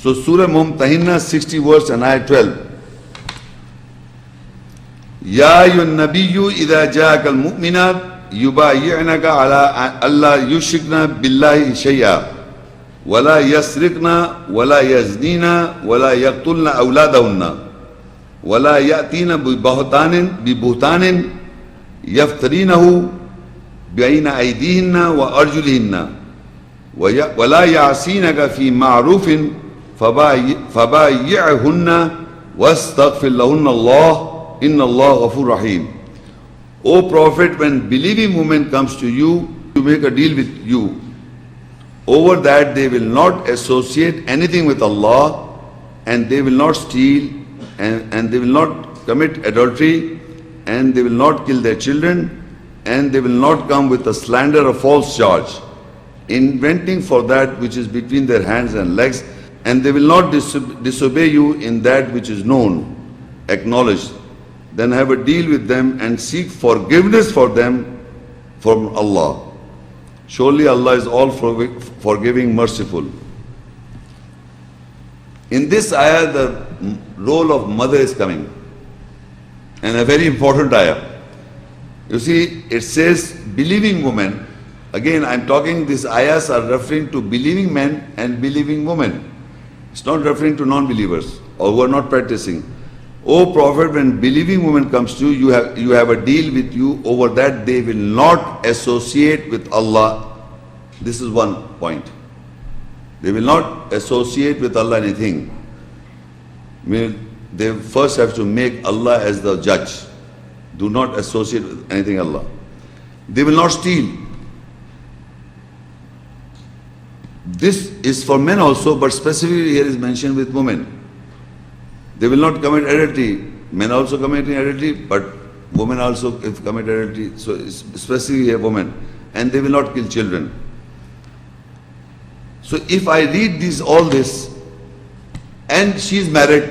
So Surah Mumtahina 60 verse and ayah 12. Ya ayyuhan nabiyyu idha ja'aka al-mu'minat yubayyi'naka ala alla yushrikna billahi shay'a wa la yasriqna wa la yaznina wa la yaqtulna awladahunna wa la ya'tina bi buhtanin yaftarinahu bayna aydihinna wa arjulihinna wa la ya'sinaka fi ma'rufin fabayyi'hunna wastaghfir lahunna Allah Inna Allah Ghafur Rahim. O Prophet, when believing woman comes to you to make a deal with you, over that they will not associate anything with Allah, and they will not steal, and they will not commit adultery, and they will not kill their children, and they will not come with a slander or false charge, inventing for that which is between their hands and legs, and they will not disobey you in that which is known, acknowledged. Then have a deal with them and seek forgiveness for them from Allah. Surely Allah is all forgiving, merciful. In this ayah, the role of mother is coming, and a very important ayah. You see, it says believing women. Again, I'm talking, these ayahs are referring to believing men and believing women. It's not referring to non-believers or who are not practicing. O Prophet, when believing woman comes to you, you have a deal with you, over that they will not associate with Allah. This is one point. They will not associate with Allah anything. They first have to make Allah as the judge. Do not associate with anything Allah. They will not steal. This is for men also, but specifically here is mentioned with women. They will not commit adultery. Men also committing adultery, but women also commit adultery. So especially a woman. And they will not kill children. So if I read all this, and she is married,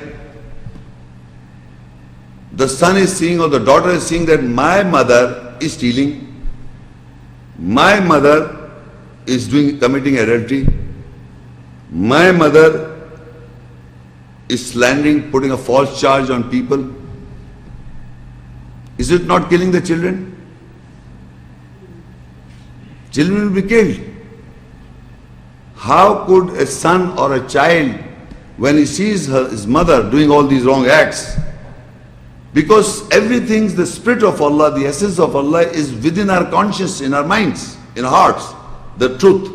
the son is seeing or the daughter is seeing that my mother is stealing, my mother is committing adultery, my mother is slandering, putting a false charge on people. Is it not killing the children? Children will be killed. How could a son or a child, when he sees his mother doing all these wrong acts, because everything, the spirit of Allah, the essence of Allah is within our conscience, in our minds, in our hearts, the truth.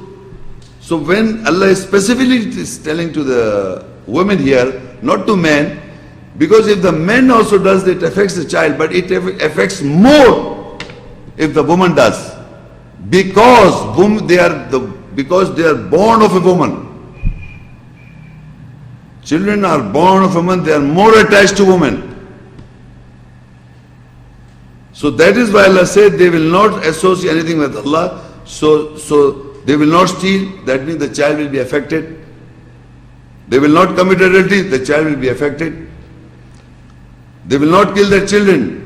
So when Allah is specifically telling to the women here, not to men, because if the man also does, it affects the child, but it affects more if the woman does, because they are born of a woman. Children are born of a woman; they are more attached to women. So that is why Allah said they will not associate anything with Allah. So they will not steal. That means the child will be affected. They will not commit adultery, the child will be affected. They will not kill their children.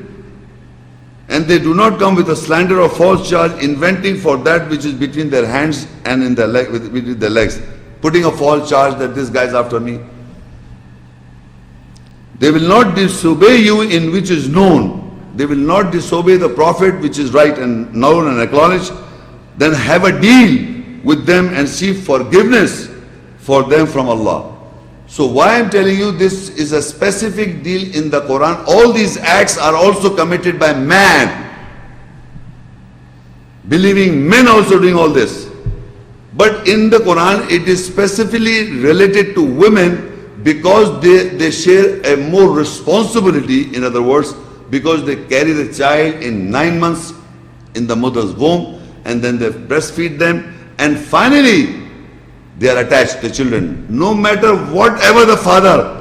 And they do not come with a slander or false charge, inventing for that which is between their hands and in their between their legs, putting a false charge that this guy is after me. They will not disobey you in which is known. They will not disobey the Prophet which is right and known and acknowledged. Then have a deal with them and seek forgiveness for them from Allah. So why I'm telling you, this is a specific deal in the Quran. All these acts are also committed by man. Believing men also doing all this. But in the Quran, it is specifically related to women because they share a more responsibility, in other words, because they carry the child in 9 months in the mother's womb, and then they breastfeed them, and finally they are attached, the children. No matter whatever the father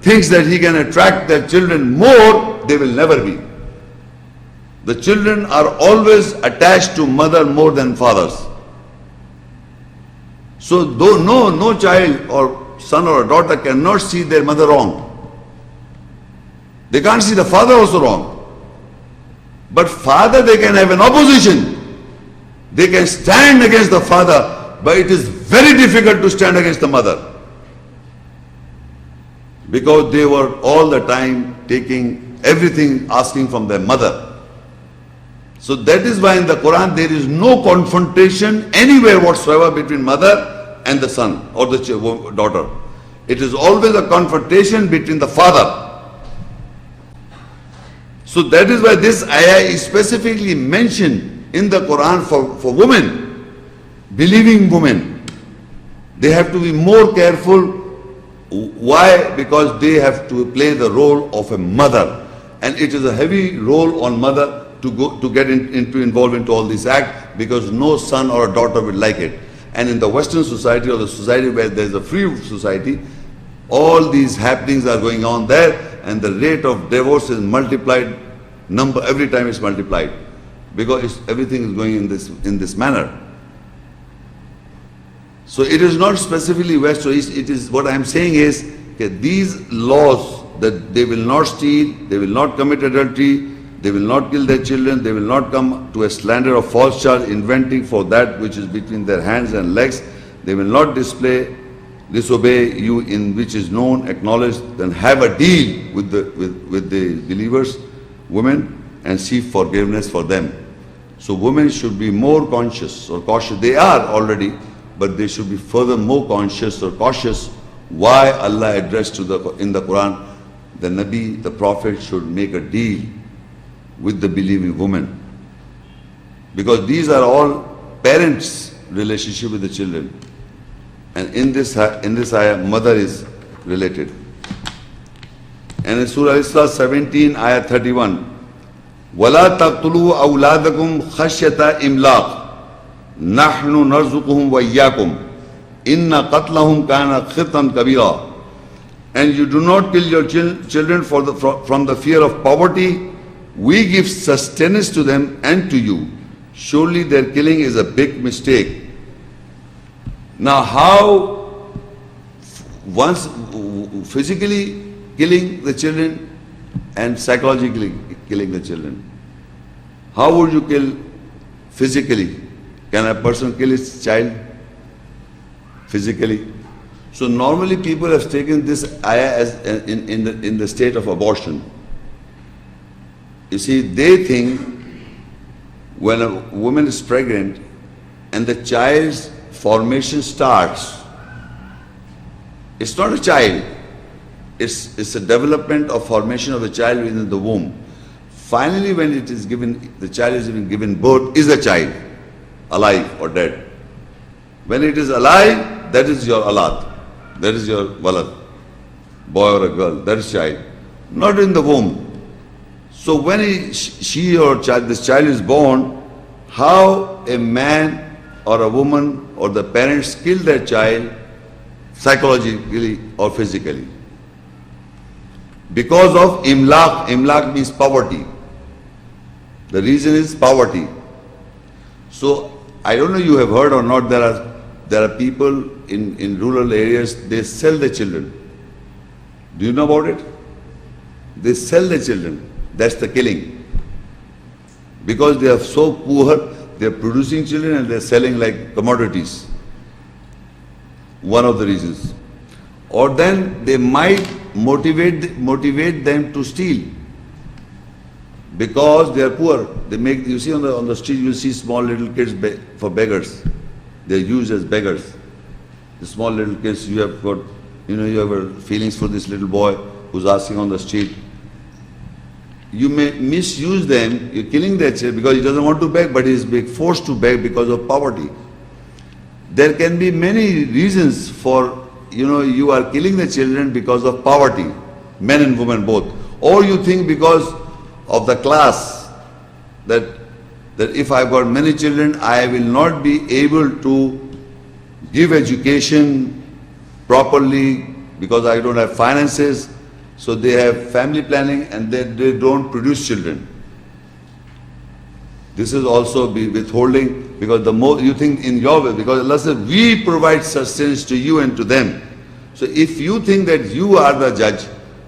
thinks that he can attract their children more, they will never be. The children are always attached to mother more than fathers. So though no child or son or a daughter cannot see their mother wrong. They can't see the father also wrong. But father, they can have an opposition. They can stand against the father, but it is very difficult to stand against the mother. because they were all the time taking everything, asking from their mother. So that is why in the Quran there is no confrontation anywhere whatsoever between mother and the son or the daughter. It is always a confrontation between the father. So that is why this ayah is specifically mentioned in the Quran for women, believing women. They have to be more careful. Why? Because they have to play the role of a mother. And it is a heavy role on mother to get involved into all this act, because no son or a daughter will like it. And in the Western society, or the society where there is a free society, all these happenings are going on there, and the rate of divorce is multiplied, every time it's multiplied, because everything is going in this manner. So it is not specifically West or East. It is, what I am saying is that these laws, that they will not steal, they will not commit adultery, they will not kill their children, they will not come to a slander or false charge inventing for that which is between their hands and legs, they will not disobey you in which is known, acknowledged, then have a deal with the believers, women, and seek forgiveness for them. So women should be more conscious or cautious. They are already, but they should be further more conscious or cautious. Why Allah addressed in the Quran, the Nabi, the Prophet should make a deal with the believing woman, because these are all parents' relationship with the children, and in this ayah mother is related. And in Surah Al-Isra 17 ayah 31, وَلَا تَقْتُلُوا أَوْلَادَكُمْ خَشْيَةَ إِمْلَاقٍ نَحْنُ نَرْزُقُهُمْ وَإِيَّاكُمْ إِنَّ قَتْلَهُمْ كَانَ خِطًّا كَبِيرًا. And you do not kill your children from the fear of poverty. We give sustenance to them and to you. Surely their killing is a big mistake. Now how, once physically killing the children and psychologically killing the children, how would you kill physically? Can a person kill his child physically? So normally people have taken this ayah as in the state of abortion. You see, they think when a woman is pregnant and the child's formation starts, it's not a child, it's a development of formation of a child within the womb. Finally, when it is given, the child is even given birth, is a child, alive or dead. When it is alive, that is your alad, that is your walad, boy or a girl, that is child, not in the womb. So when she or this child is born, how a man or a woman or the parents kill their child psychologically or physically? Because of imlaq. Imlaq means poverty. The reason is poverty. So I don't know you have heard or not, there are people in rural areas, they sell their children. Do you know about it? They sell their children. That's the killing. Because they are so poor, they are producing children and they are selling like commodities. One of the reasons. Or then they might motivate them to steal. Because they are poor. They make, you see on the street, you see small little kids for beggars. They are used as beggars. The small little kids, you have got, you have feelings for this little boy who's asking on the street. You may misuse them, you're killing their child because he doesn't want to beg, but he is being forced to beg because of poverty. There can be many reasons for, you are killing the children because of poverty, men and women both. Or you think because of the class, that if I've got many children, I will not be able to give education properly because I don't have finances. So they have family planning and they don't produce children. This is also withholding, because the more you think in your way, because Allah says, we provide sustenance to you and to them. So if you think that you are the judge,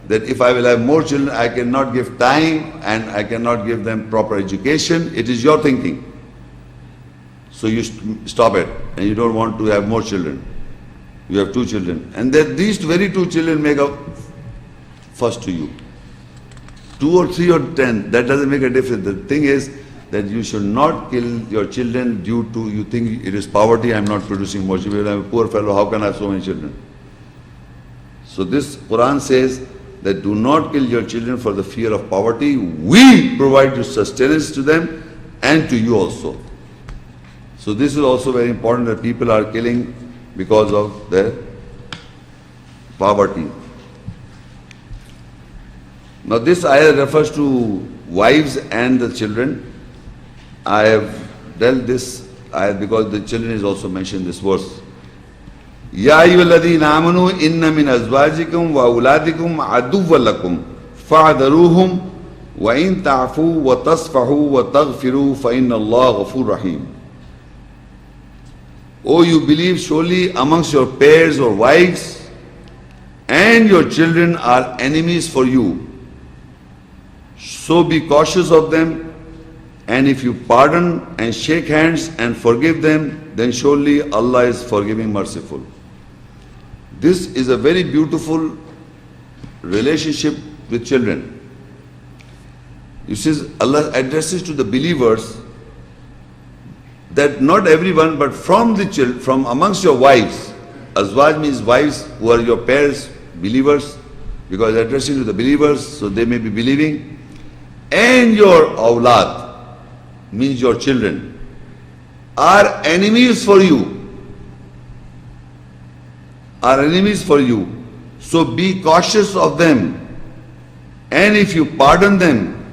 that if I will have more children, I cannot give time and I cannot give them proper education, it is your thinking. So you stop it and you don't want to have more children. You have 2 children. And that these very 2 children make a first to you. 2 or 3 or 10, that doesn't make a difference. The thing is that you should not kill your children due to you think it is poverty, I'm not producing more children, I'm a poor fellow, how can I have so many children? So this Quran says that do not kill your children for the fear of poverty. We provide you sustenance to them and to you also. So this is also very important, that people are killing because of their poverty. Now this ayah refers to wives and the children. I have dealt this ayah because the children is also mentioned in this verse. Ya ayyuhalladhina amanu inna min azwajikum wa auladikum aduwwan lakum fa'dharuhum wa in ta'fu wa tasfahu wa taghfiru fa inna Allah ghafurur rahim. O you believe, surely amongst your pairs or wives and your children are enemies for you. So be cautious of them, and if you pardon and shake hands and forgive them, then surely Allah is forgiving, merciful. This is a very beautiful relationship with children. You see, Allah addresses to the believers that not everyone, but from amongst your wives. Azwaj means wives who are your pairs, believers, because addressing to the believers, so they may be believing. And your awlad, means your children, are enemies for you. Are enemies for you. So be cautious of them. And if you pardon them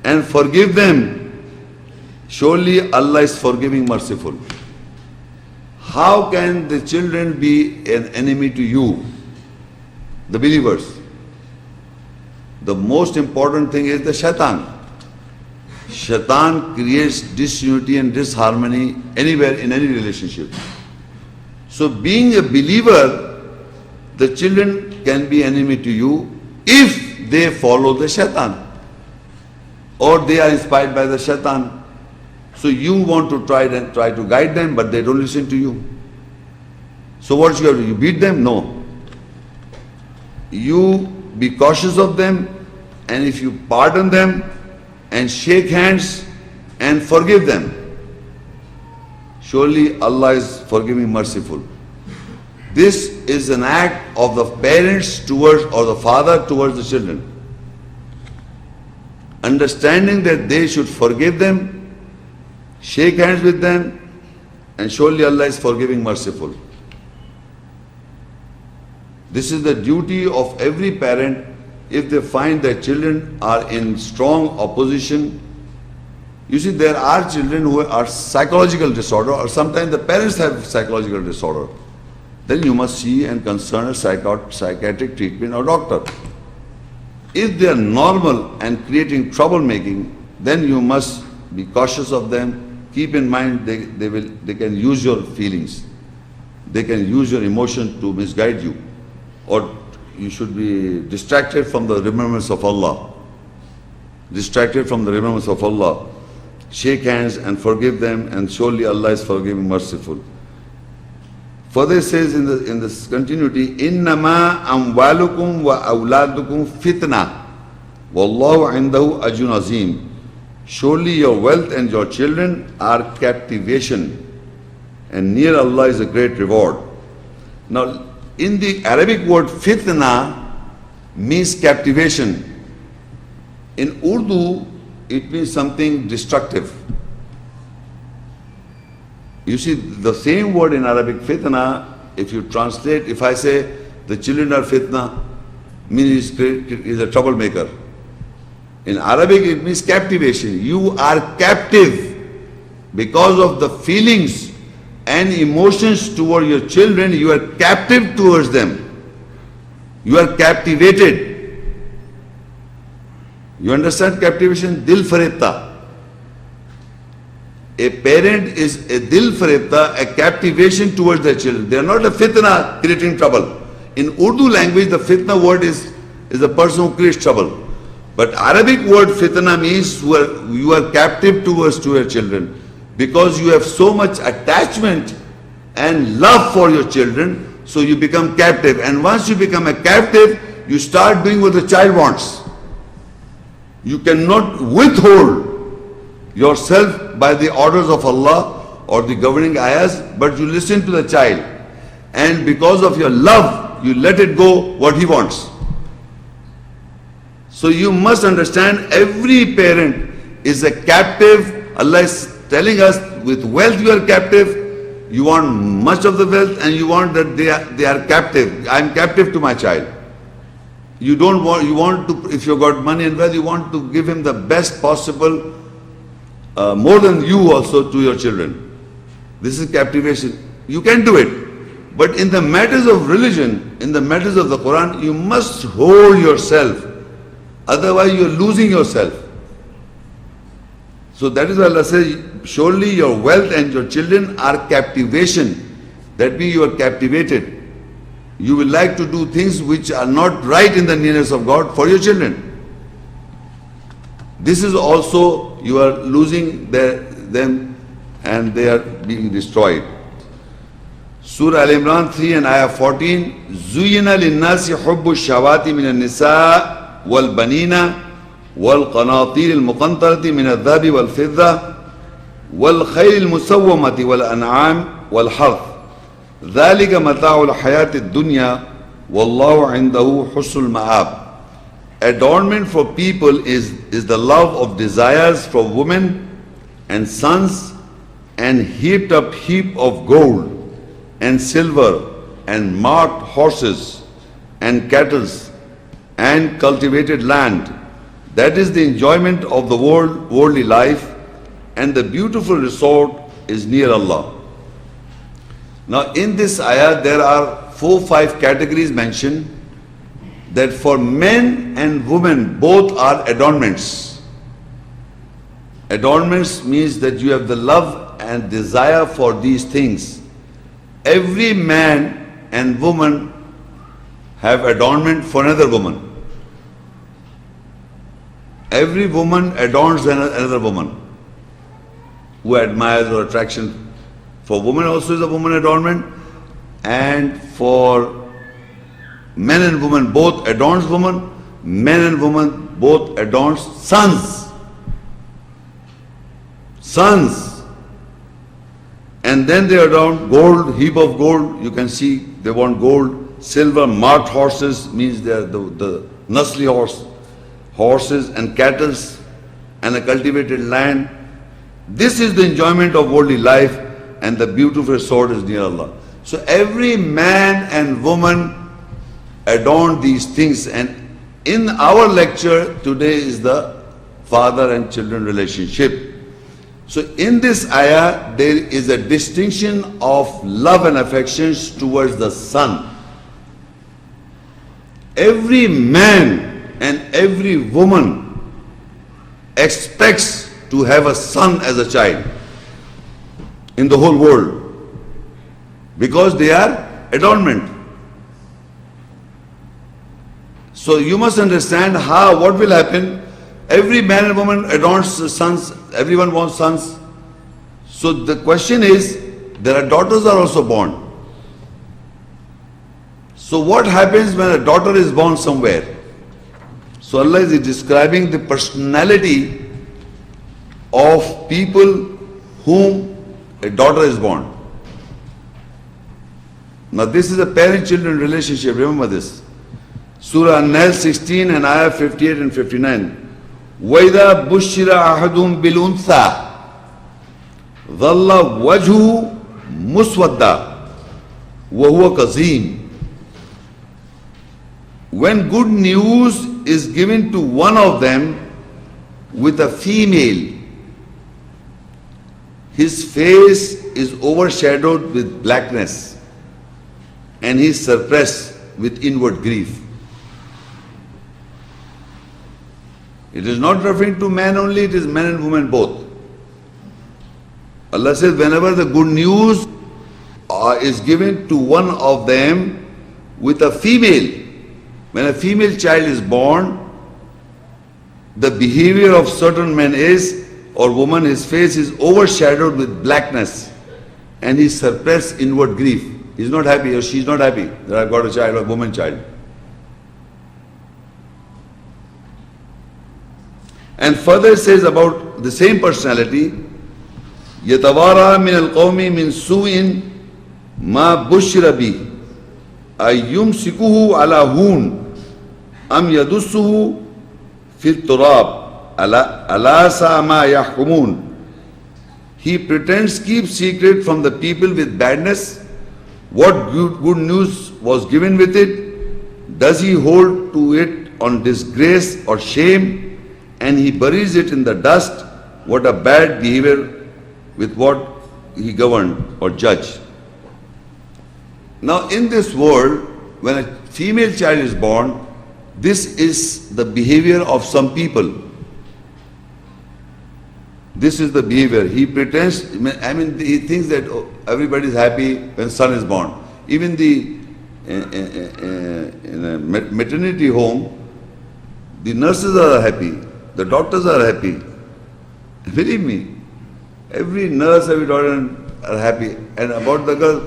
and forgive them, surely Allah is forgiving, merciful. How can the children be an enemy to you, the believers? The most important thing is the shaitan. Shaitan creates disunity and disharmony anywhere in any relationship. So being a believer, the children can be enemy to you if they follow the shaitan or they are inspired by the shaitan. So you want to try to guide them, but they don't listen to you. So what you have to do? You beat them? No. You be cautious of them, and if you pardon them and shake hands and forgive them, surely Allah is forgiving, merciful. This is an act of the parents towards, or the father towards the children. Understanding that they should forgive them, shake hands with them, and surely Allah is forgiving, merciful. This is the duty of every parent if they find their children are in strong opposition. You see, there are children who are psychological disorder, or sometimes the parents have psychological disorder. Then you must see and concern a psychiatric treatment or doctor. If they are normal and creating troublemaking, then you must be cautious of them. Keep in mind they can use your feelings. They can use your emotion to misguide you. Or you should be distracted from the remembrance of Allah. Distracted from the remembrance of Allah. Shake hands and forgive them, and surely Allah is forgiving, merciful. Further it says in this continuity, Innama amwalukum wa awladukum fitna, wallahu indahu ajrun azim. Surely your wealth and your children are captivation, and near Allah is a great reward. Now, in the Arabic word fitna means captivation. In Urdu, it means something destructive. You see, the same word in Arabic, fitna, if you translate, if I say the children are fitna, means is a troublemaker. In Arabic, it means captivation. You are captive because of the feelings and emotions toward your children. You are captive towards them. You are captivated. You understand captivation? Dil faribta. A parent is a dil faribta, a captivation towards their children. They are not a fitna creating trouble. In Urdu language, the fitna word is a person who creates trouble. But Arabic word fitna means you are captive towards your children because you have so much attachment and love for your children, so you become captive. And once you become a captive, you start doing what the child wants. You cannot withhold yourself by the orders of Allah or the governing ayahs, but you listen to the child. And because of your love, you let it go what he wants. So you must understand, every parent is a captive. Allah is telling us, with wealth you are captive. You want much of the wealth and you want that they are captive. I am captive to my child. You don't want, you want to, if you got money and wealth, you want to give him the best possible, more than you also to your children. This is captivation. You can do it. But in the matters of religion, in the matters of the Quran, you must hold yourself. Otherwise you are losing yourself. So that is why Allah says, surely your wealth and your children are captivation. That means you are captivated. You will like to do things which are not right in the nearness of God for your children. This is also, you are losing them and they are being destroyed. Surah Al-Imran 3 and Ayah 14. زُيِّنَ لِلنَّاسِ حُبُّ الشَّهَوَاتِ مِنَ النِّسَاءِ وَالْبَنِينَ والقناطير المقنطرة من الذهب والفضة والخيل المسومة والأنعام والحرث ذلك متاع الحياة الدنيا والله عنده حسن المآب. Adornment for people is the love of desires for women and sons and heaped up heap of gold and silver and marked horses and cattle and cultivated land. That is the enjoyment of the worldly life, and the beautiful resort is near Allah. Now in this ayah there are 4-5 categories mentioned, that for men and women both are adornments. Adornments means that you have the love and desire for these things. Every man and woman have adornment for another woman. Every woman adorns another woman who admires or attraction. For women also is a woman adornment, and for men and women both adorns woman, men and women both adorns sons. Sons. And then they adorn gold, heap of gold. You can see they want gold, silver, marked horses, means they are the Nasli horses and cattle and a cultivated land. This is the enjoyment of worldly life, and the beautiful resort is near Allah. So every man and woman adorn these things, and in our lecture today is the father and children relationship. So in this ayah there is a distinction of love and affections towards the son. Every man and every woman expects to have a son as a child in the whole world, because they are adornment. So you must understand what will happen. Every man and woman adorns sons, everyone wants sons. So the question is, there are daughters are also born. So what happens when a daughter is born somewhere? So Allah is describing the personality of people whom a daughter is born. Now this is a parent-children relationship, remember this. Surah An-Nahl 16 and Ayah 58 and 59. وَإِذَا بُشِّرَ أَحَدٌ بِالْأُنْثَى ظَلَّ وَجْهُهُ مُسْوَدًّا وَهُوَ كَظِيمٌ. When good news is given to one of them with a female, his face is overshadowed with blackness and he is suppressed with inward grief. It is not referring to man only, it is men and women both. Allah says, whenever the good news is given to one of them with a female, when a female child is born, the behavior of certain men is, or woman, his face is overshadowed with blackness and he suppressed inward grief. He's not happy or she's not happy that I've got a child, a woman child. And further it says about the same personality, يَتَوَارَى مِنَ الْقَوْمِ مِنْ سُوءٍ مَا بُشِّرَ بِهِ أَيُّمْسِكُهُ عَلَى هُونٍ أَمْ يَدُسُّهُ فِي التُّرَابِ أَلَا سَاءَ مَا يَحْكُمُونَ. He pretends keep secret from the people with badness. What good news was given with it? Does he hold to it on disgrace or shame? And he buries it in the dust. What a bad behavior with what he governed or judged. Now in this world, when a female child is born, this is the behavior of some people. This is the behavior. He pretends, he thinks that everybody is happy when son is born. Even in a maternity home, the nurses are happy, the doctors are happy. Believe me, every nurse, every doctor are happy. And about the girl,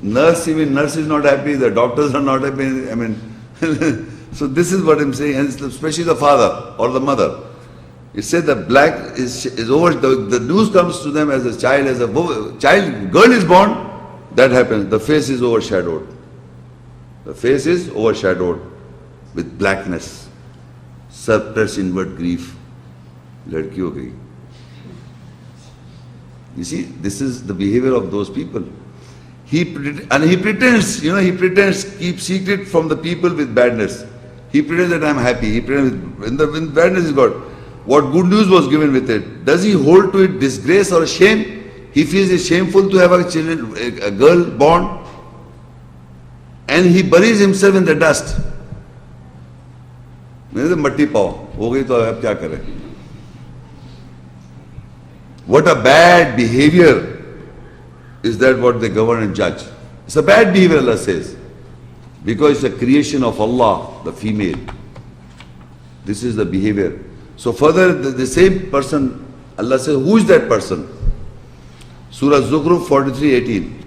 even nurse is not happy, the doctors are not happy. So this is what I'm saying, and especially the father or the mother. It said the black is over, the news comes to them as a child, girl is born, that happens, the face is overshadowed. The face is overshadowed with blackness, suppressed inward grief. Ladki ho gayi. You see, this is the behavior of those people. He pretends, keep secret from the people with badness. He pretends that I'm happy. He pretends when badness is God. What good news was given with it? Does he hold to it disgrace or shame? He feels it's shameful to have a girl born, and he buries himself in the dust. Matti pao, ho gayi to ab kya kare? What a bad behavior is that what they govern and judge. It's a bad behavior, Allah says, because it's a creation of Allah, the female. This is the behavior. So further, the same person, Allah says, who is that person? Surah Zukhruf 43:18.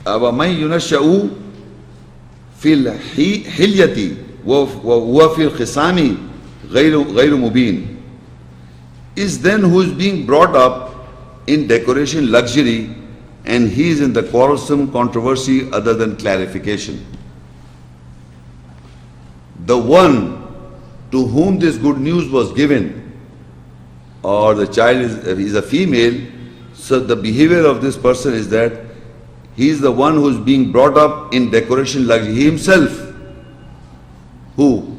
أَوَمَنْ يُنَشَّأُ فِي الْحِلْيَةِ وَهُوَ فِي الْخِصَامِ غَيْرُ مُبِينٍ. Is then who is being brought up in decoration luxury, and he is in the quarrelsome controversy other than clarification. The one to whom this good news was given, or the child is a female, so the behavior of this person is that he is the one who is being brought up in decoration luxury. He himself, who?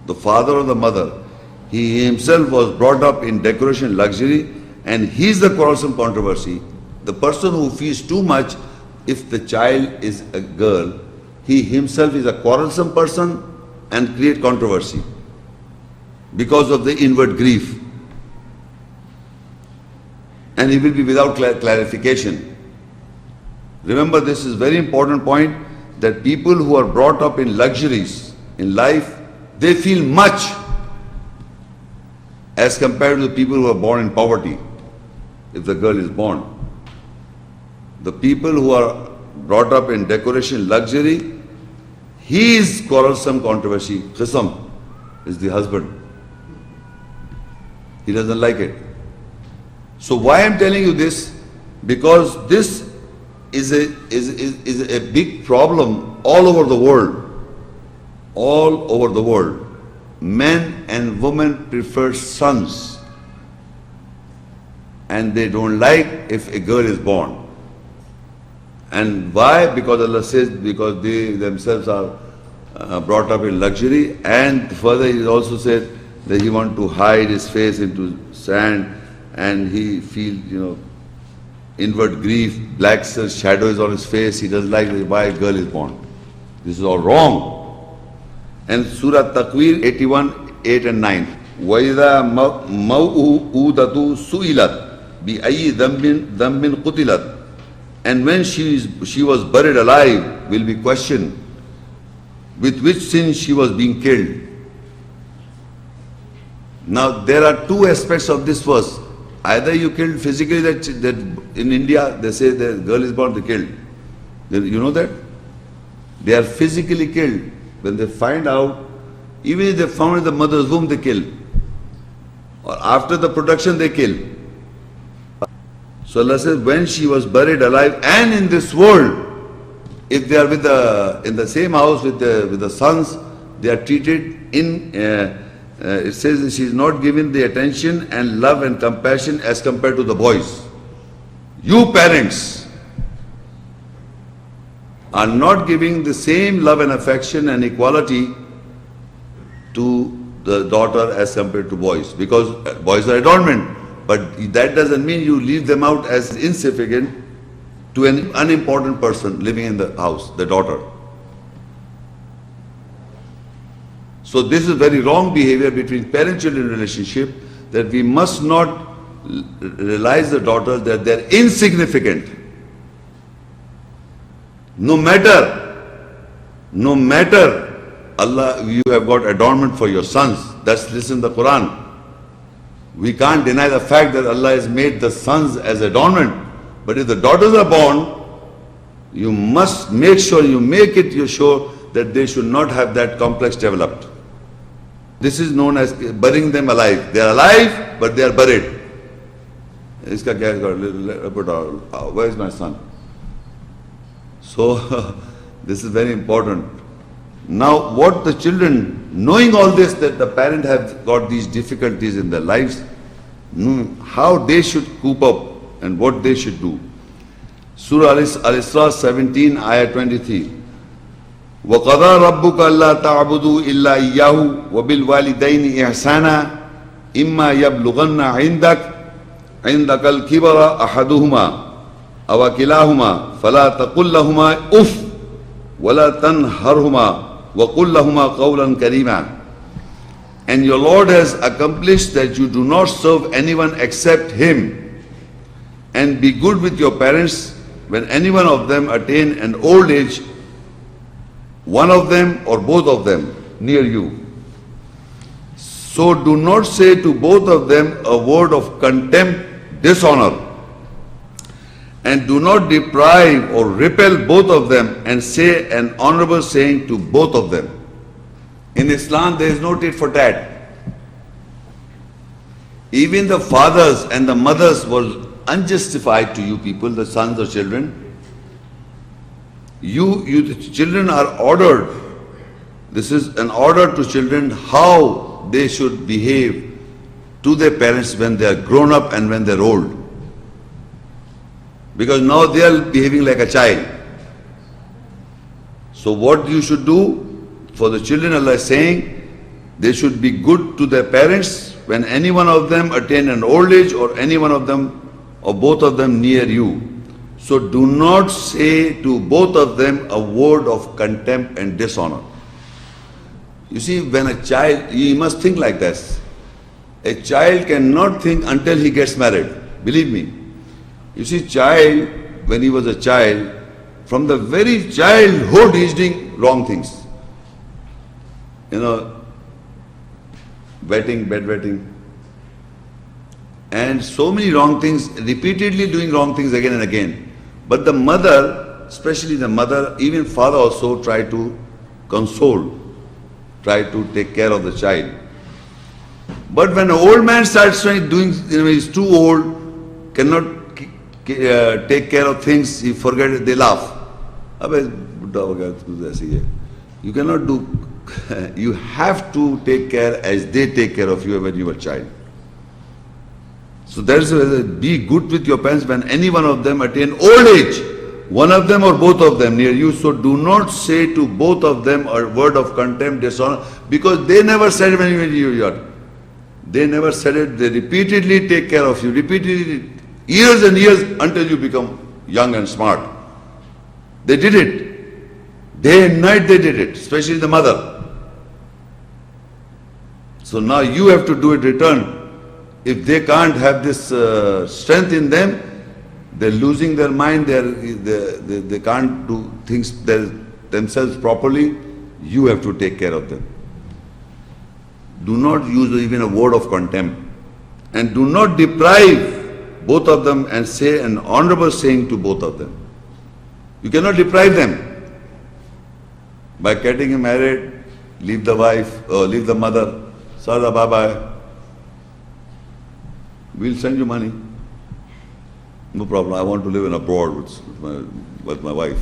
The father or the mother? He himself was brought up in decoration luxury, and he is the quarrelsome controversy. The person who feels too much, if the child is a girl, he himself is a quarrelsome person and create controversy because of the inward grief. And he will be without clarification. Remember, this is very important point, that people who are brought up in luxuries in life, they feel much as compared to the people who are born in poverty, if the girl is born. The people who are brought up in decoration luxury, he is quarrelsome controversy. Qisam is the husband. He doesn't like it. So why I'm telling you this? Because this is a big problem all over the world. All over the world. Men and women prefer sons, and they don't like if a girl is born. And why? Because Allah says, because they themselves are brought up in luxury, and further He also said that He wants to hide His face into sand, and he feels, inward grief, black shadow is on his face. He doesn't like why a girl is born. This is all wrong. And Surah Takwir 81, 8 and 9. وَإِذَا مَوْءُودَةُ سُئِلَتْ بِأَيِّ ذَنْبٍ قُتِلَتْ. And when she was buried alive, will be questioned with which sin she was being killed. Now there are two aspects of this verse. Either you killed physically, that in India they say the girl is born, they killed. You know that? They are physically killed. When they find out, even if they found in the mother's womb, they kill. or after the production they kill. So Allah says, when she was buried alive and in this world, if they are in the same house with the sons, they are treated it says she is not given the attention and love and compassion as compared to the boys. You parents are not giving the same love and affection and equality to the daughter as compared to boys, because boys are adornment, but that doesn't mean you leave them out as insignificant to an unimportant person living in the house, the daughter. So this is very wrong behavior between parent-children relationship, that we must not realize the daughters that they're insignificant. No matter Allah, you have got adornment for your sons. That's listed in the Quran. We can't deny the fact that Allah has made the sons as adornment. But if the daughters are born, you must make sure you're sure that they should not have that complex developed. This is known as burying them alive. They are alive, but they are buried. Where is my son? So, this is very important. Now, what the children, knowing all this, that the parent have got these difficulties in their lives, how they should cope up and what they should do. Surah Al-Isra 17, Ayah 23. وَقَضَى رَبُّكَ أَلَّا تَعْبُدُوا إِلَّا إِيَّاهُ وَبِالْوَالِدَيْنِ إِحْسَانًا إِمَّا يَبْلُغَنَّ عِنْدَكَ الْكِبَرَ أَحَدُهُمَا أَوْ كِلَاهُمَا فَلَا تَقُلْ لَهُمَا أُفٍّ وَلَا تَنْهَرْهُمَا وَقُلْ لَهُمَا قَوْلًا كَرِيمًا. And your Lord has accomplished that you do not serve anyone except Him. And be good with your parents when any one of them attain an old age, one of them or both of them near you. So do not say to both of them a word of contempt, dishonor. And do not deprive or repel both of them, and say an honorable saying to both of them. In Islam, there is no tit for tat. Even the fathers and the mothers were unjustified to you people, the sons or children. The children are ordered. This is an order to children how they should behave to their parents when they are grown up and when they are old. Because now they are behaving like a child. So what you should do for the children, Allah is saying, they should be good to their parents when any one of them attain an old age, or any one of them or both of them near you. So do not say to both of them a word of contempt and dishonor. You see, when a child, you must think like this. A child cannot think until he gets married. Believe me. You see, child, when he was a child, from the very childhood he is doing wrong things. Bedwetting. And so many wrong things, repeatedly doing wrong things again and again. But the mother, especially the mother, even father also try to console, try to take care of the child. But when an old man starts doing, he's too old, cannot take care of things, he forgets it, they laugh. You cannot do, you have to take care as they take care of you when you were a child. So there's be good with your parents when any one of them attain old age, one of them or both of them near you. So do not say to both of them a word of contempt, dishonor, because they never said it when you were. They never said it. They repeatedly take care of you, repeatedly, years and years until you become young and smart. They did it. Day and night they did it, especially the mother. So now you have to do it return. If they can't have this strength in them, they're losing their mind, they can't do things themselves properly, you have to take care of them. Do not use even a word of contempt. And do not deprive both of them and say an honorable saying to both of them. You cannot deprive them. By getting him married, leave the wife, leave the mother, Sada bye-bye. We'll send you money. No problem. I want to live in abroad with my wife.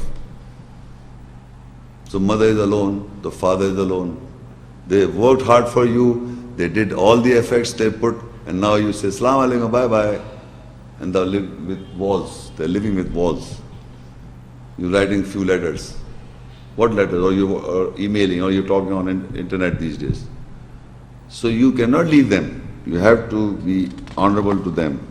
So mother is alone, the father is alone. They worked hard for you, they did all the efforts they put, and now you say, Assalamu alaikum, bye bye. And they live with walls. They're living with walls. You're writing few letters. What letters? Or you are emailing, or you're talking on internet these days. So you cannot leave them. You have to be honorable to them.